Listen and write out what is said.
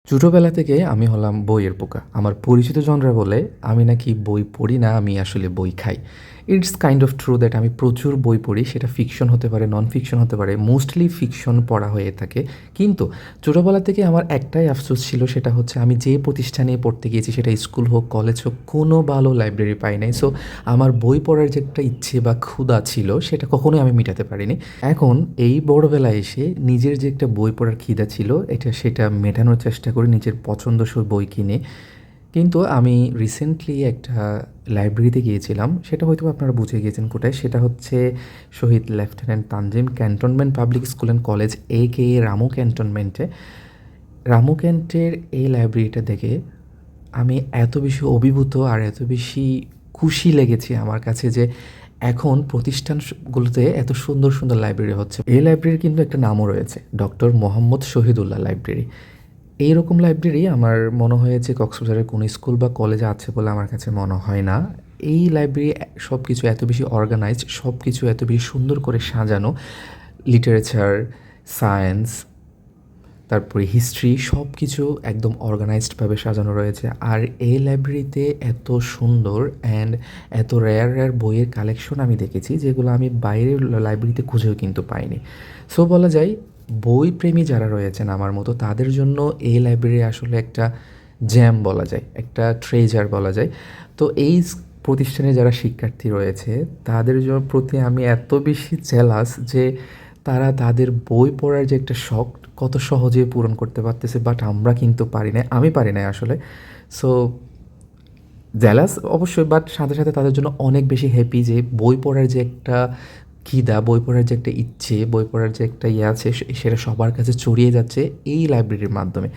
ছোটোবেলা থেকে আমি হলাম বইয়ের পোকা। আমার পরিচিত জনরা বলে আমি নাকি বই পড়ি না, আমি আসলে বই খাই। It's kind of true that আমি প্রচুর বই পড়ি। সেটা ফিকশন হতে পারে, নন ফিকশন হতে পারে। মোস্টলি ফিকশন পড়া হয়ে থাকে। কিন্তু ছোটোবেলা থেকে আমার একটাই আফসোস ছিল, সেটা হচ্ছে আমি যে প্রতিষ্ঠানে পড়তে গিয়েছি, সেটা স্কুল হোক, কলেজ হোক, কোনো ভালো লাইব্রেরি পাই নাই। সো আমার বই পড়ার যে একটা ইচ্ছে বা ক্ষুধা ছিল, সেটা কখনোই আমি মিটাতে পারিনি। এখন এই বড়বেলায় এসে নিজের যে একটা বই পড়ার খিদা ছিল, সেটা মেটানোর চেষ্টা করি নিজের পছন্দসই বই কিনে। কিন্তু আমি রিসেন্টলি একটা লাইব্রেরিতে গিয়েছিলাম, সেটা হয়তো আপনারা বুঝে গিয়েছেন কোথায়। সেটা হচ্ছে শহীদ lieutenant Tanjim cantonment public school and college, Ramu ক্যান্টনমেন্টে। রামু ক্যান্টের এই লাইব্রেরিটা দেখে আমি এত বেশি অভিভূত আর এত বেশি খুশি লেগেছে আমার কাছে যে এখন প্রতিষ্ঠানগুলোতে এত সুন্দর সুন্দর লাইব্রেরি হচ্ছে। এই লাইব্রেরির কিন্তু একটা নামও রয়েছে, ডক্টর মোহাম্মদ শহীদুল্লাহ লাইব্রেরি। এইরকম লাইব্রেরি আমার মনে হয় যে কক্সবাজারের কোনো স্কুল বা কলেজে আছে বলে আমার কাছে মনে হয় না। এই লাইব্রেরি সব কিছু এত বেশি অর্গানাইজড, সব কিছু এত বেশি সুন্দর করে সাজানো। লিটারেচার, সায়েন্স, তারপরে হিস্ট্রি, সব কিছু একদম অর্গানাইজডভাবে সাজানো রয়েছে। আর এই লাইব্রেরিতে এত সুন্দর অ্যান্ড এত রেয়ার রেয়ার বইয়ের কালেকশন আমি দেখেছি, যেগুলো আমি বাইরের লাইব্রেরিতে খুঁজেও কিন্তু পাইনি। সো বলা যায়, বই প্রেমী যারা রয়েছেন আমার মতো, তাদের জন্য এই লাইব্রেরি আসলে একটা জ্যাম বলা যায়, একটা ট্রেজার বলা যায়। তো এই প্রতিষ্ঠানে যারা শিক্ষার্থী রয়েছে, তাদের প্রতি আমি এত বেশি জেলাস যে তারা তাদের বই পড়ার যে একটা শখ কত সহজে পূরণ করতে পারতেছে, বাট আমরা কিন্তু পারি না, আমি পারি না আসলে। সো জেলাস অবশ্যই, বাট সাথে সাথে তাদের জন্য অনেক বেশি হ্যাপি যে বই পড়ার যে একটা খিদা, বই পড়ার যে একটা ইচ্ছে, বই পড়ার যে একটা ইয়ে আছে, সেটা সবার কাছে ছড়িয়ে যাচ্ছে এই লাইব্রেরির মাধ্যমে।